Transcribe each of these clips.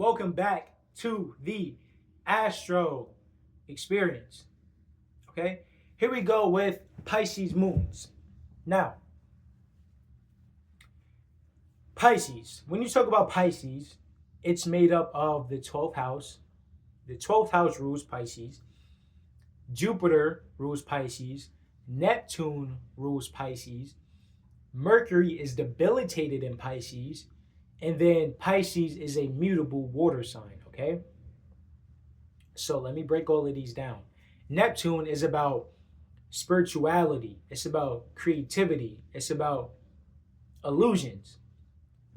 welcome back to the Astro Experience. Okay, here we go with Pisces moons. Now, Pisces, when you talk about Pisces, it's made up of the 12th house. The 12th house rules Pisces. Jupiter rules Pisces. Neptune rules Pisces. Mercury is debilitated in Pisces. And then Pisces is a mutable water sign, okay? So let me break all of these down. Neptune is about spirituality. It's about creativity. It's about illusions.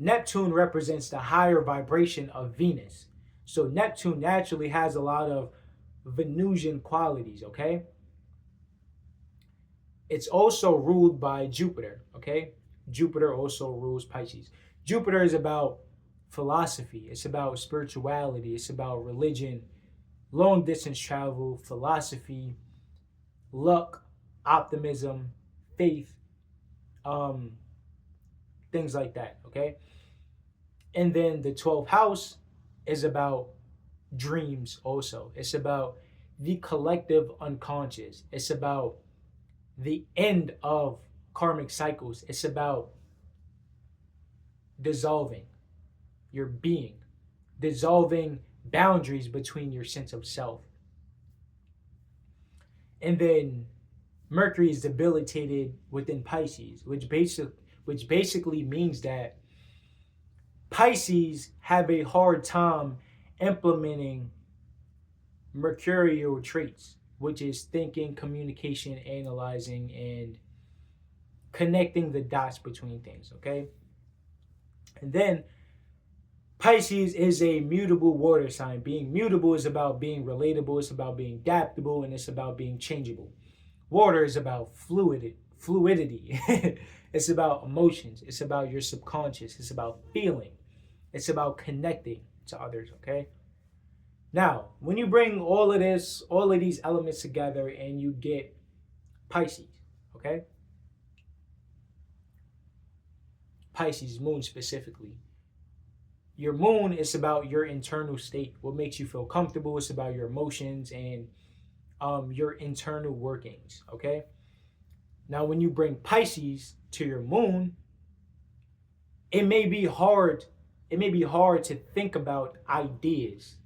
Neptune represents the higher vibration of Venus. So Neptune naturally has a lot of Venusian qualities, okay? It's also ruled by Jupiter, okay? Jupiter also rules Pisces. Jupiter is about philosophy. It's about spirituality. It's about religion, long distance travel, philosophy, luck, optimism, faith, things like that, okay? And then the 12th house is about dreams also. It's about the collective unconscious. It's about the end of karmic cycles. It's about dissolving your being, dissolving boundaries between your sense of self. And then Mercury is debilitated within Pisces, which basically means that Pisces have a hard time implementing mercurial traits, which is thinking, communication, analyzing, and connecting the dots between things, okay? And then Pisces is a mutable water sign. Being mutable is about being relatable, it's about being adaptable, and it's about being changeable. Water is about fluidity. It's about emotions. It's about your subconscious. It's about feeling. It's about connecting to others, okay? Now, when you bring all of these elements together and you get Pisces, okay? Pisces moon specifically. Your moon is about your internal state, what makes you feel comfortable. It's about your emotions and your internal workings, okay? Now, when you bring Pisces to your moon, it may be hard to think about ideas.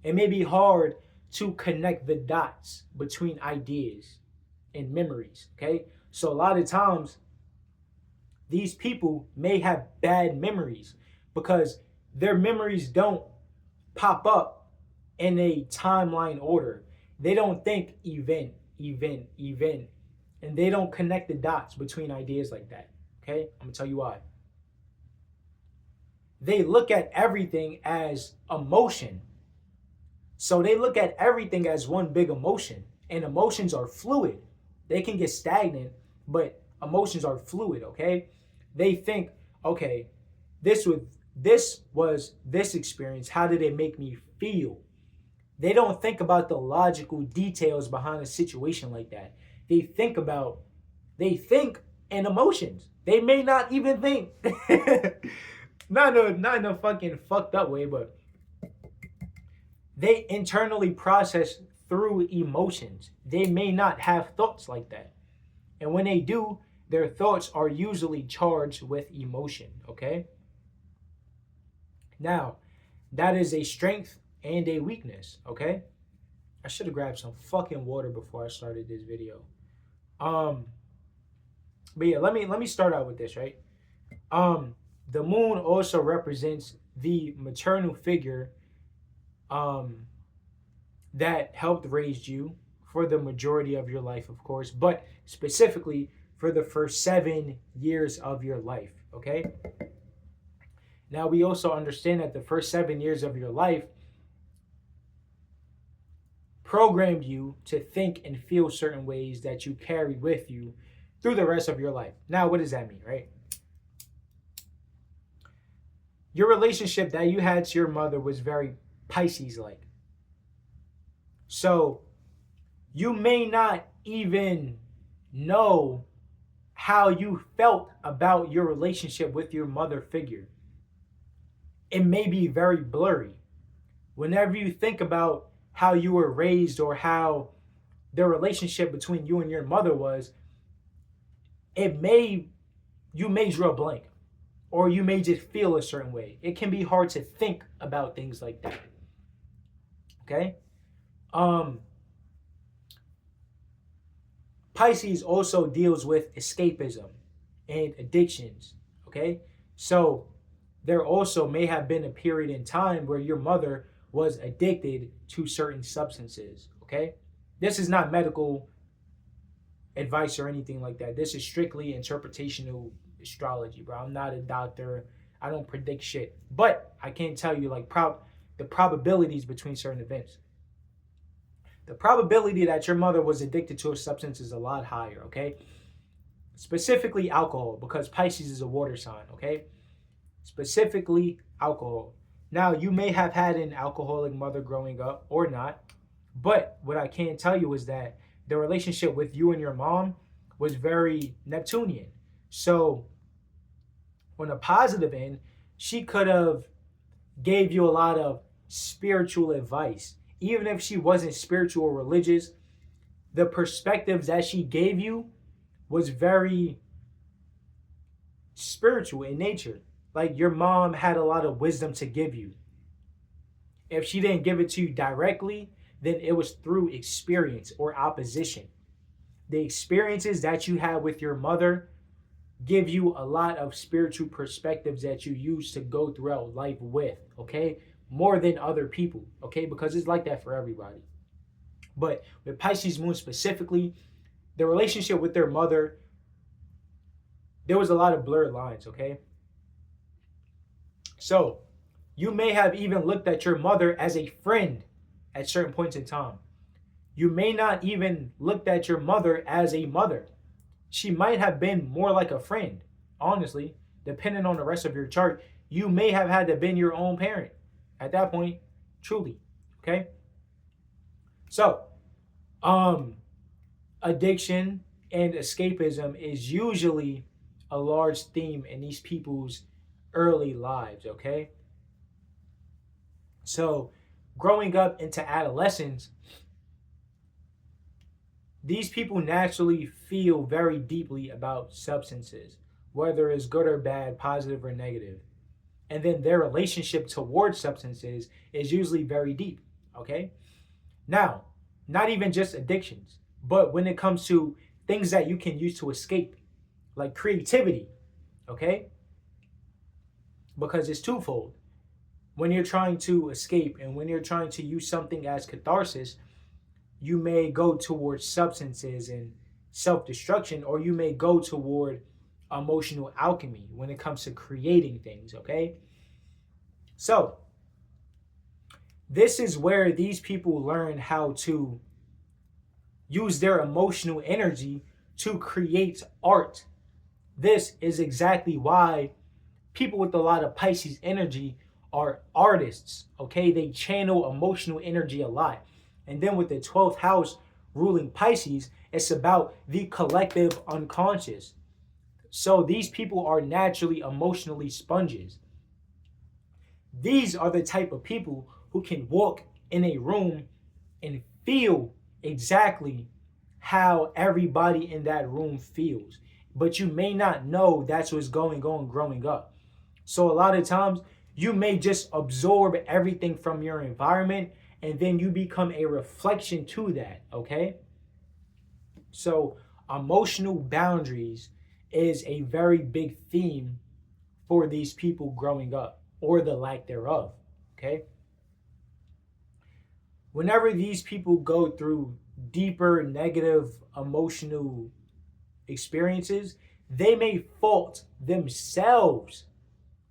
It may be hard to connect the dots between ideas and memories, okay? So a lot of times, these people may have bad memories because their memories don't pop up in a timeline order. They don't think event, and they don't connect the dots between ideas like that, okay? I'm gonna tell you why. They look at everything as emotion. So they look at everything as one big emotion, and emotions are fluid. They can get stagnant, but emotions are fluid, okay? They think, okay, this was this experience. How did it make me feel? They don't think about the logical details behind a situation like that. They think in emotions. They may not even think. not in a fucking fucked up way, but they internally process through emotions. They may not have thoughts like that. And when they do, their thoughts are usually charged with emotion, okay? Now, that is a strength and a weakness, okay? I should have grabbed some fucking water before I started this video. But yeah, let me start out with this, right? The moon also represents the maternal figure that helped raise you for the majority of your life, of course, but specifically for the first 7 years of your life, okay? Now, we also understand that the first 7 years of your life programmed you to think and feel certain ways that you carry with you through the rest of your life. Now, what does that mean, right? Your relationship that you had to your mother was very Pisces-like. So, you may not even know how you felt about your relationship with your mother figure. it may be very blurry. Whenever you think about how you were raised or how the relationship between you and your mother was, it may you may draw a blank or you may just feel a certain way. It can be hard to think about things like that. Okay? Um Pisces also deals with escapism and addictions. Okay? So there also may have been a period in time where your mother was addicted to certain substances. Okay? This is not medical advice or anything like that. This is strictly interpretational astrology, bro. I'm not a doctor. I don't predict shit. But I can tell you like the probabilities between certain events. The probability that your mother was addicted to a substance is a lot higher, okay? Specifically alcohol, because Pisces is a water sign, okay? Specifically alcohol. Now, you may have had an alcoholic mother growing up or not, but what I can tell you is that the relationship with you and your mom was very Neptunian. So, on a positive end, she could have gave you a lot of spiritual advice. Even if she wasn't spiritual or religious, the perspectives that she gave you was very spiritual in nature. Like your mom had a lot of wisdom to give you. If she didn't give it to you directly, then it was through experience or opposition. The experiences that you had with your mother give you a lot of spiritual perspectives that you use to go throughout life with, okay? More than other people, okay? Because it's like that for everybody. But with Pisces moon specifically, the relationship with their mother, there was a lot of blurred lines, okay? So you may have even looked at your mother as a friend at certain points in time. You may not even looked at your mother as a mother. She might have been more like a friend, honestly. Depending on the rest of your chart, you may have had to been your own parent at that point, truly, okay? So, addiction and escapism is usually a large theme in these people's early lives, okay? So, growing up into adolescence, these people naturally feel very deeply about substances, whether it's good or bad, positive or negative. And then their relationship towards substances is usually very deep, okay? Now, not even just addictions, but when it comes to things that you can use to escape, like creativity, okay? Because it's twofold. When you're trying to escape and when you're trying to use something as catharsis, you may go towards substances and self-destruction, or you may go toward emotional alchemy when it comes to creating things, okay? So, this is where these people learn how to use their emotional energy to create art. This is exactly why people with a lot of Pisces energy are artists, okay? They channel emotional energy a lot. And then with the 12th house ruling Pisces, it's about the collective unconscious. So these people are naturally emotionally sponges. These are the type of people who can walk in a room and feel exactly how everybody in that room feels. But you may not know that's what's going on growing up. So a lot of times you may just absorb everything from your environment and then you become a reflection to that, okay? So emotional boundaries is a very big theme for these people growing up, or the lack thereof, okay? Whenever these people go through deeper negative emotional experiences, they may fault themselves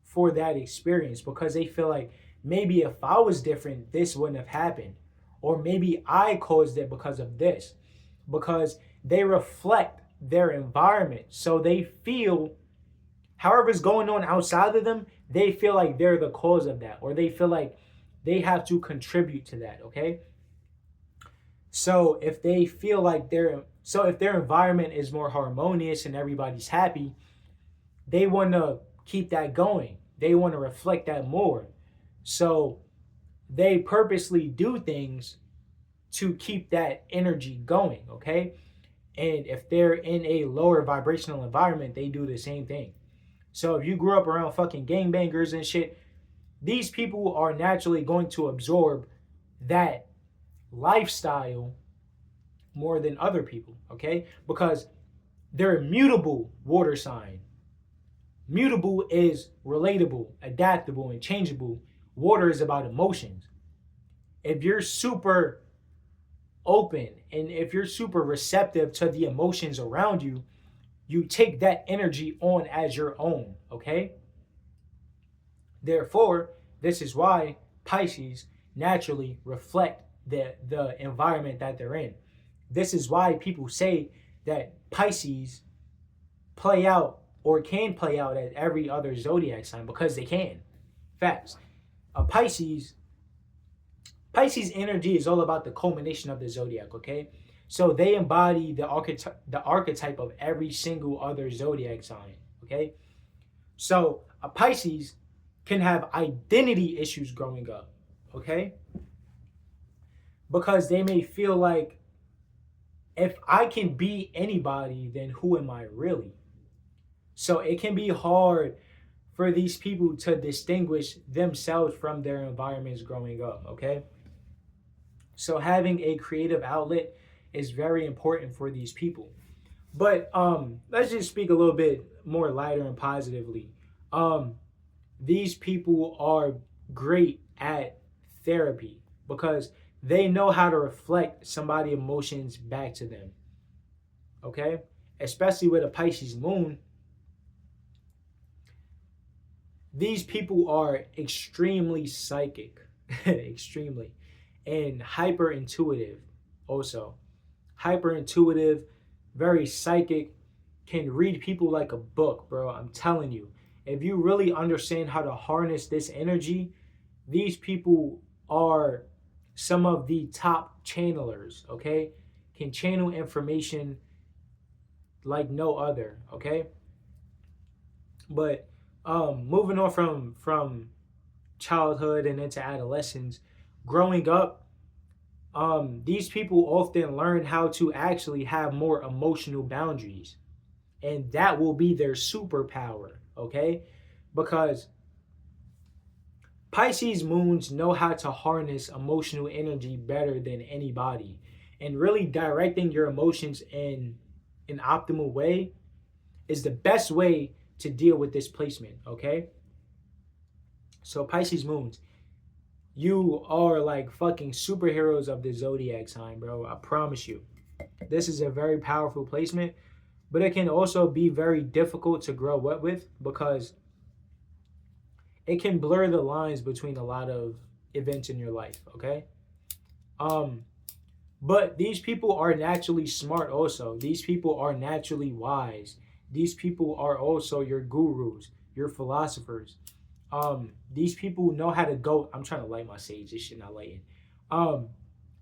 for that experience because they feel like maybe if I was different, this wouldn't have happened. Or maybe I caused it because of this. Because they reflect their environment. So they feel, however's going on outside of them, they feel like they're the cause of that. Or they feel like they have to contribute to that, okay? So if they feel like if their environment is more harmonious and everybody's happy, they want to keep that going. they want to reflect that more. So they purposely do things to keep that energy going, okay? And if they're in a lower vibrational environment, they do the same thing. So if you grew up around fucking gangbangers and shit, these people are naturally going to absorb that lifestyle more than other people, okay? Because they're a mutable water sign. Mutable is relatable, adaptable, and changeable. Water is about emotions. If you're super open and if you're super receptive to the emotions around you, you take that energy on as your own, okay? Therefore, this is why Pisces naturally reflect the environment that they're in. This is why people say that Pisces play out or can play out at every other zodiac sign, because they can. Facts. A Pisces energy is all about the culmination of the zodiac, okay? So they embody the archetype of every single other zodiac sign, okay? So a Pisces can have identity issues growing up, okay? Because they may feel like, if I can be anybody, then who am I really? So it can be hard for these people to distinguish themselves from their environments growing up, okay? So having a creative outlet is very important for these people. But let's just speak a little bit more lighter and positively. These people are great at therapy because they know how to reflect somebody's emotions back to them. Okay? Especially with a Pisces moon, these people are extremely psychic, extremely, and hyper intuitive also. Hyper intuitive, very psychic, can read people like a book, bro. I'm telling you. If you really understand how to harness this energy, these people are some of the top channelers, okay? Can channel information like no other, okay? But moving on from childhood and into adolescence, growing up, these people often learn how to actually have more emotional boundaries, and that will be their superpower, okay? Because Pisces moons know how to harness emotional energy better than anybody, and really directing your emotions in an optimal way is the best way to deal with this placement, okay? So Pisces moons, you are like fucking superheroes of the zodiac sign, bro. I promise you. This is a very powerful placement, but it can also be very difficult to grow up with because it can blur the lines between a lot of events in your life, okay? But these people are naturally smart also. These people are naturally wise. These people are also your gurus, your philosophers. These people know how to go. I'm trying to light my sage. This shit not lighting.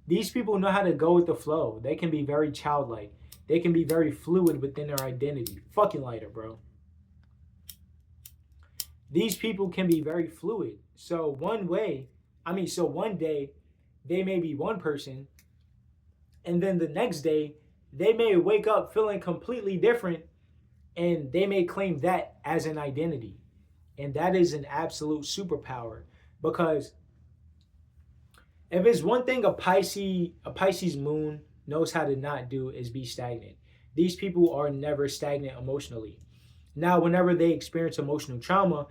These people know how to go with the flow. They can be very childlike. They can be very fluid within their identity. Fucking lighter, bro. These people can be very fluid. So one day they may be one person, and then the next day they may wake up feeling completely different, and they may claim that as an identity. And that is an absolute superpower, because if it's one thing a Pisces moon knows how to not do is be stagnant. These people are never stagnant emotionally. Now, whenever they experience emotional trauma,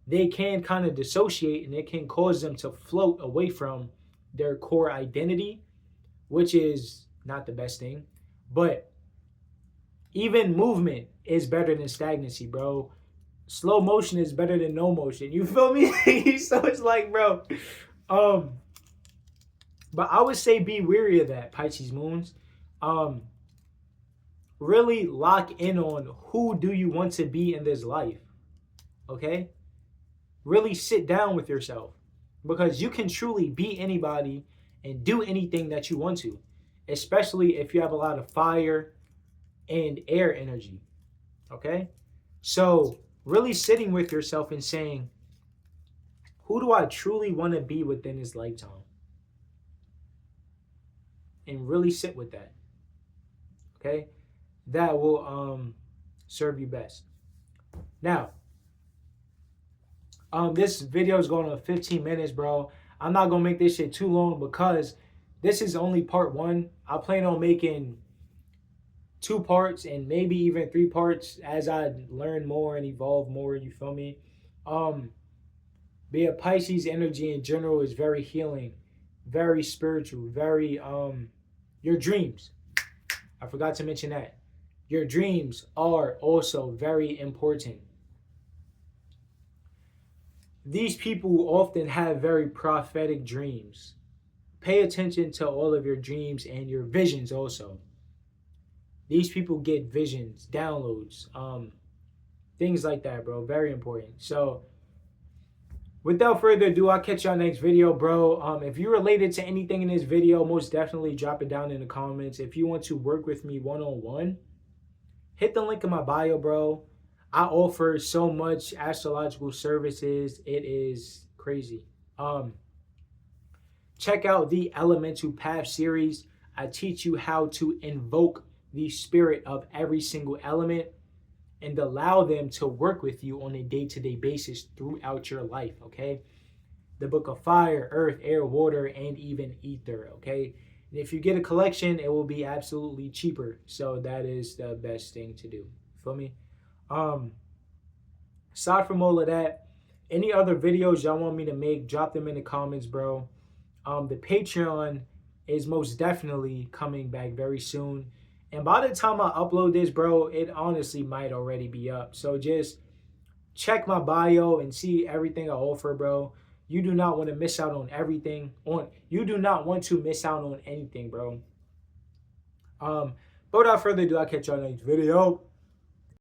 they can kind of dissociate, and it can cause them to float away from their core identity, which is not the best thing. But even movement is better than stagnancy, bro. Slow motion is better than no motion. You feel me? So it's like, bro. But I would say be wary of that, Pisces moons. Really lock in on who do you want to be in this life. Okay? Really sit down with yourself, because you can truly be anybody and do anything that you want to, especially if you have a lot of fire and air energy. Okay? So really sitting with yourself and saying, Who do I truly want to be within this lifetime? And really sit with that. Okay? That will serve you best. Now, this video is going on 15 minutes, bro. I'm not gonna make this shit too long because this is only part one. I plan on making 2 parts and maybe even 3 parts as I learn more and evolve more. You feel me? Be a Pisces energy in general is very healing, very spiritual, very your dreams. I forgot to mention that. Your dreams are also very important. These people often have very prophetic dreams. Pay attention to all of your dreams and your visions also. These people get visions, downloads, things like that, bro. Very important. So, without further ado, I'll catch y'all next video, bro. If you related to anything in this video, most definitely drop it down in the comments. If you want to work with me one-on-one, hit the link in my bio, bro. I offer so much astrological services. It is crazy. Check out the Elemental Path series. I teach you how to invoke the spirit of every single element and allow them to work with you on a day-to-day basis throughout your life, okay? The book of fire, earth, air, water, and even ether, okay? And if you get a collection, it will be absolutely cheaper. So that is the best thing to do. Feel me? Aside from all of that, any other videos y'all want me to make, drop them in the comments, bro. The Patreon is most definitely coming back very soon. And by the time I upload this, bro, it honestly might already be up. So just check my bio and see everything I offer, bro. You do not want to miss out on everything. You do not want to miss out on anything, bro. But without further ado, I'll catch y'all next video.